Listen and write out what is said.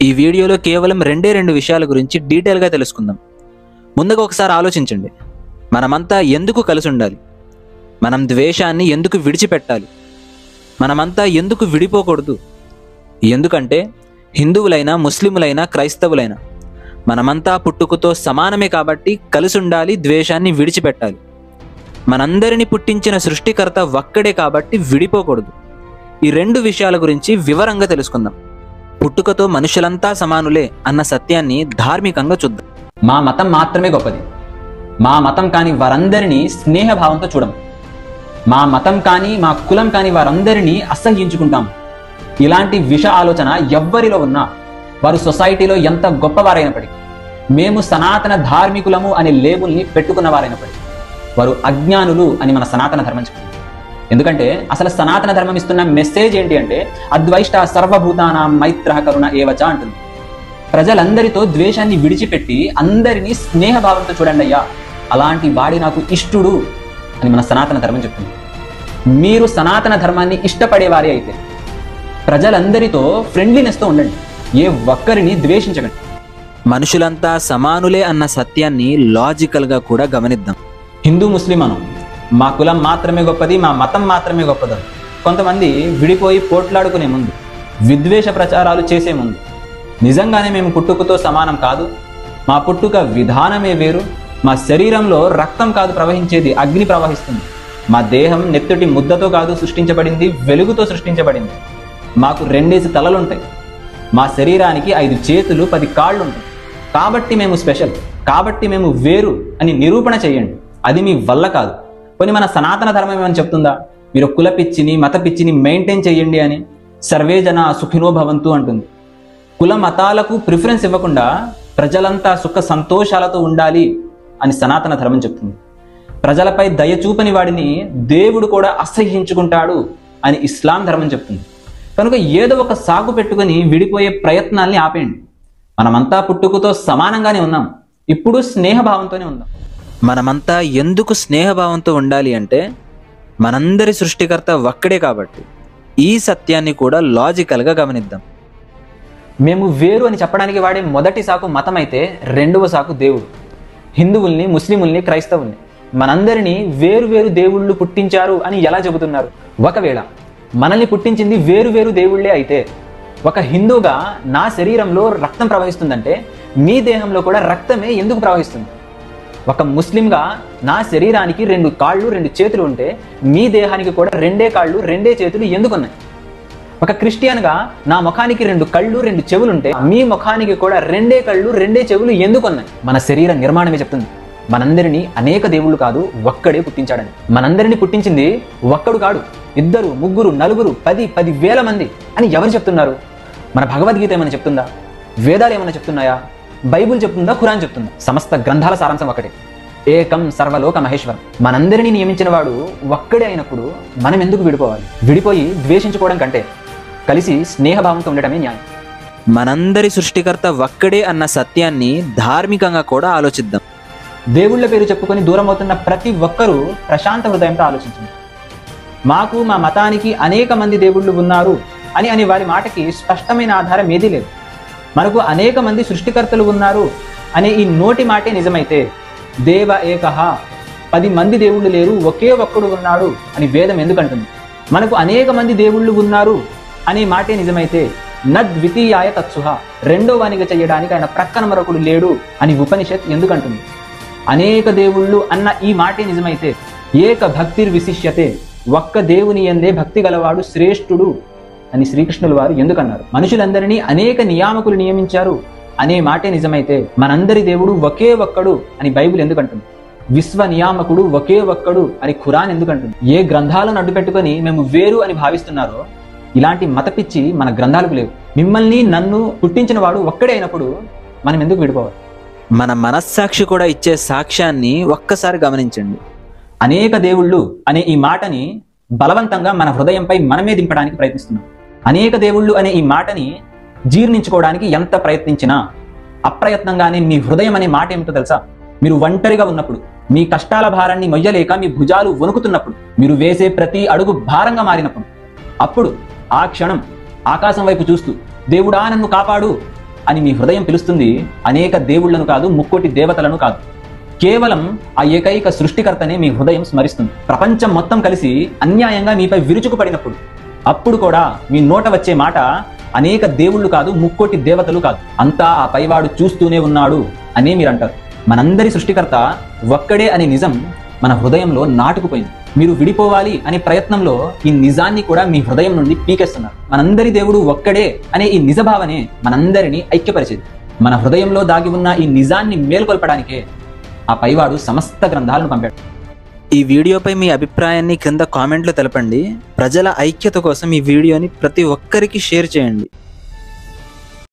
ఈ వీడియోలో కేవలం రెండు విషయాల గురించి డీటెయిల్గా తెలుసుకుందాం. ముందుగా ఒకసారి ఆలోచించండి. మనమంతా ఎందుకు కలిసి ఉండాలి? మనం ద్వేషాన్ని ఎందుకు విడిచిపెట్టాలి? మనమంతా ఎందుకు విడిపోకూడదు? ఎందుకంటే హిందువులైనా, ముస్లిములైనా, క్రైస్తవులైనా మనమంతా పుట్టుకతో సమానమే కాబట్టి కలిసి ఉండాలి, ద్వేషాన్ని విడిచిపెట్టాలి. మనందరిని పుట్టించిన సృష్టికర్త ఒక్కడే కాబట్టి విడిపోకూడదు. ఈ రెండు విషయాల గురించి వివరంగా తెలుసుకుందాం. పుట్టుకతో మనుషులంతా సమానులే అన్న సత్యాన్ని ధార్మికంగా చూద్దాం. మా మతం మాత్రమే గొప్పది, మా మతం కాని వారందరినీ స్నేహభావంతో చూడం, మా మతం కానీ మా కులం కాని వారందరినీ అసహ్యించుకుంటాం. ఇలాంటి విష ఆలోచన ఎవ్వరిలో ఉన్నా వారు సొసైటీలో ఎంత గొప్పవారైనప్పటికీ, మేము సనాతన ధార్మికులము అనే లేబుల్ని పెట్టుకున్న వారైనప్పటికీ వారు అజ్ఞానులు అని మన సనాతన ధర్మం చెప్తుంది. ఎందుకంటే అసలు సనాతన ధర్మం ఇస్తున్న మెసేజ్ ఏంటి అంటే అద్వైష్ట సర్వభూతానాం మైత్రః కరుణ ఏవచ అంటుంది. ప్రజలందరితో ద్వేషాన్ని విడిచిపెట్టి అందరినీ స్నేహభావంతో చూడండి అయ్యా, అలాంటి వాడి నాకు ఇష్టుడు అని మన సనాతన ధర్మం చెప్తుంది. మీరు సనాతన ధర్మాన్ని ఇష్టపడేవారే అయితే ప్రజలందరితో ఫ్రెండ్లీనెస్తో ఉండండి, ఏ ఒక్కరిని ద్వేషించకండి. మనుషులంతా సమానులే అన్న సత్యాన్ని లాజికల్గా కూడా గమనిద్దాం. హిందూ ముస్లిం అను, మా కులం మాత్రమే గొప్పది, మా మతం మాత్రమే గొప్పది. కొంతమంది విడిపోయి పోట్లాడుకునే ముందు, విద్వేష ప్రచారాలు చేసే ముందు నిజంగానే మేము పుట్టుకతో సమానం కాదు, మా పుట్టుక విధానమే వేరు, మా శరీరంలో రక్తం కాదు ప్రవహించేది, అగ్ని ప్రవహిస్తుంది, మా దేహం నెత్తుటి ముద్దతో కాదు సృష్టించబడింది, వెలుగుతో సృష్టించబడింది, మాకు 2 తలలుంటాయి, మా శరీరానికి 5 చేతులు 10 కాళ్ళు ఉంటాయి, కాబట్టి మేము స్పెషల్, కాబట్టి మేము వేరు అని నిరూపణ చేయండి. అది మీ వల్ల కాదు. కొన్ని మన సనాతన ధర్మం ఏమని చెప్తుందా, మీరు కుల పిచ్చిని మత పిచ్చిని మెయింటైన్ చేయండి అని, సర్వే జన సుఖినో భవంతు అంటుంది. కుల మతాలకు ప్రిఫరెన్స్ ఇవ్వకుండా ప్రజలంతా సుఖ సంతోషాలతో ఉండాలి అని సనాతన ధర్మం చెప్తుంది. ప్రజలపై దయ చూపని వాడిని దేవుడు కూడా అసహ్యించుకుంటాడు అని ఇస్లాం ధర్మం చెప్తుంది. కనుక ఏదో ఒక సాకు పెట్టుకుని విడిపోయే ప్రయత్నాల్ని ఆపేయండి. మనమంతా పుట్టుకతో సమానంగానే ఉన్నాం, ఇప్పుడు స్నేహభావంతోనే ఉందాం. మనమంతా ఎందుకు స్నేహభావంతో ఉండాలి అంటే మనందరి సృష్టికర్త ఒక్కడే కాబట్టి. ఈ సత్యాన్ని కూడా లాజికల్గా గమనిద్దాం. మేము వేరు అని చెప్పడానికి వాడే మొదటి సాకు మతం అయితే, రెండవ సాకు దేవుడు. హిందువుల్ని, ముస్లిముల్ని, క్రైస్తవుల్ని మనందరినీ వేరు వేరు దేవుళ్ళు పుట్టించారు అని ఎలా చెబుతున్నారు? ఒకవేళ మనల్ని పుట్టించింది వేరు వేరు దేవుళ్ళే అయితే, ఒక హిందూగా నా శరీరంలో రక్తం ప్రవహిస్తుందంటే మీ దేహంలో కూడా రక్తమే ఎందుకు ప్రవహిస్తుంది? ఒక ముస్లింగా నా శరీరానికి 2 కాళ్ళు 2 చేతులు ఉంటే మీ దేహానికి కూడా 2 కాళ్ళు 2 చేతులు ఎందుకున్నాయి? ఒక క్రిస్టియన్గా నా ముఖానికి 2 కళ్ళు 2 చెవులు ఉంటే మీ ముఖానికి కూడా 2 కళ్ళు 2 చెవులు ఎందుకున్నాయి? మన శరీర నిర్మాణమే చెప్తుంది. మనందరినీ అనేక దేవుళ్ళు కాదు, ఒక్కడే పుట్టించాడని. మనందరినీ పుట్టించింది ఒక్కడు కాడు, 2, 3, 4, 10, 10,000 మంది అని ఎవరు చెప్తున్నారు? మన భగవద్గీత ఏమైనా చెప్తుందా? వేదాలు ఏమైనా చెప్తున్నాయా? బైబుల్ చెప్తుందా? ఖురాన్ చెప్తుందా? సమస్త గ్రంథాల సారాంశం ఒకటే, ఏకం సర్వలోక మహేశ్వరం. మనందరినీ నియమించిన వాడు ఒక్కడే అయినప్పుడు మనం ఎందుకు విడిపోవాలి? విడిపోయి ద్వేషించుకోవడం కంటే కలిసి స్నేహభావంతో ఉండటమే న్యాయం. మనందరి సృష్టికర్త ఒక్కడే అన్న సత్యాన్ని ధార్మికంగా కూడా ఆలోచిద్దాం. దేవుళ్ళ పేరు చెప్పుకొని దూరం అవుతున్న ప్రతి ఒక్కరూ ప్రశాంత హృదయంతో ఆలోచించండి. మాకు మా మతానికి అనేక మంది దేవుళ్ళు ఉన్నారు అని వారి మాటకి స్పష్టమైన ఆధారం ఏదీ లేదు. మనకు అనేక మంది సృష్టికర్తలు ఉన్నారు అనే ఈ నోటి మాటే నిజమైతే, దేవ ఏకహ, 10 మంది దేవుళ్ళు లేరు, ఒకే ఒక్కడు ఉన్నాడు అని వేదం ఎందుకంటుంది? మనకు అనేక మంది దేవుళ్ళు ఉన్నారు అనే మాటే నిజమైతే, నద్వితీయాయ తత్సుహ, 2వ వానిగా చేయడానికి ఆయన ప్రక్కన మరొకడు లేడు అని ఉపనిషత్ ఎందుకంటుంది? అనేక దేవుళ్ళు అన్న ఈ మాటే నిజమైతే, ఏక భక్తిర్ విశిష్యతే, ఒక్క దేవుని యందే భక్తి గలవాడు శ్రేష్ఠుడు అని శ్రీకృష్ణుల వారు ఎందుకన్నారు? మనుషులందరినీ అనేక నియామకులు నియమించారు అనే మాటే నిజమైతే, మనందరి దేవుడు ఒకే ఒక్కడు అని బైబిల్ ఎందుకంటుంది? విశ్వ నియామకుడు ఒకే ఒక్కడు అని ఖురాన్ ఎందుకంటుంది? ఏ గ్రంథాలను అడ్డుపెట్టుకొని మేము వేరు అని భావిస్తున్నారో ఇలాంటి మతపిచ్చి మన గ్రంథాలకు లేవు. మిమ్మల్ని నన్ను పుట్టించిన వాడు ఒక్కడే అయినప్పుడు మనం ఎందుకు విడిపోవాలి? మన మనస్సాక్షి కూడా ఇచ్చే సాక్ష్యాన్ని ఒక్కసారి గమనించండి. అనేక దేవుళ్ళు అనే ఈ మాటని బలవంతంగా మన హృదయంపై మనమే దింపడానికి ప్రయత్నిస్తున్నాం. అనేక దేవుళ్ళు అనే ఈ మాటని జీర్ణించుకోవడానికి ఎంత ప్రయత్నించినా అప్రయత్నంగానే మీ హృదయం అనే మాట ఏమిటో తెలుసా? మీరు ఒంటరిగా ఉన్నప్పుడు, మీ కష్టాల భారాన్ని మొయ్యలేక మీ భుజాలు వణుకుతున్నప్పుడు, మీరు వేసే ప్రతి అడుగు భారంగా మారినప్పుడు, అప్పుడు ఆ క్షణం ఆకాశం వైపు చూస్తూ దేవుడా నన్ను కాపాడు అని మీ హృదయం పిలుస్తుంది అనేక దేవుళ్లను కాదు, ముక్కోటి దేవతలను కాదు. కేవలం ఆ ఏకైక సృష్టికర్తనే మీ హృదయం స్మరిస్తుంది. ప్రపంచం మొత్తం కలిసి అన్యాయంగా మీపై విరుచుకుపడినప్పుడు అప్పుడు కూడా మీ నోట వచ్చే మాట అనేక దేవుళ్ళు కాదు, ముక్కోటి దేవతలు కాదు, అంతా ఆ పైవాడు చూస్తూనే ఉన్నాడు అని మీరు అంటారు. మనందరి సృష్టికర్త ఒక్కడే అనే నిజం మన హృదయంలో నాటుకుపోయింది. మీరు విడిపోవాలి అనే ప్రయత్నంలో ఈ నిజాన్ని కూడా మీ హృదయం నుండి పీకేస్తున్నారు. మనందరి దేవుడు ఒక్కడే అనే ఈ నిజభావనే మనందరినీ ఐక్యపరిచేది. మన హృదయంలో దాగి ఉన్న ఈ నిజాన్ని మేల్కొల్పడానికే ఆ పైవాడు సమస్త గ్రంథాలను పంపాడు. ఈ వీడియోపై మీ అభిప్రాయాన్ని క్రింద కామెంట్లో తెలపండి. ప్రజల ఐక్యత కోసం ఈ వీడియోని ప్రతి ఒక్కరికి షేర్ చేయండి.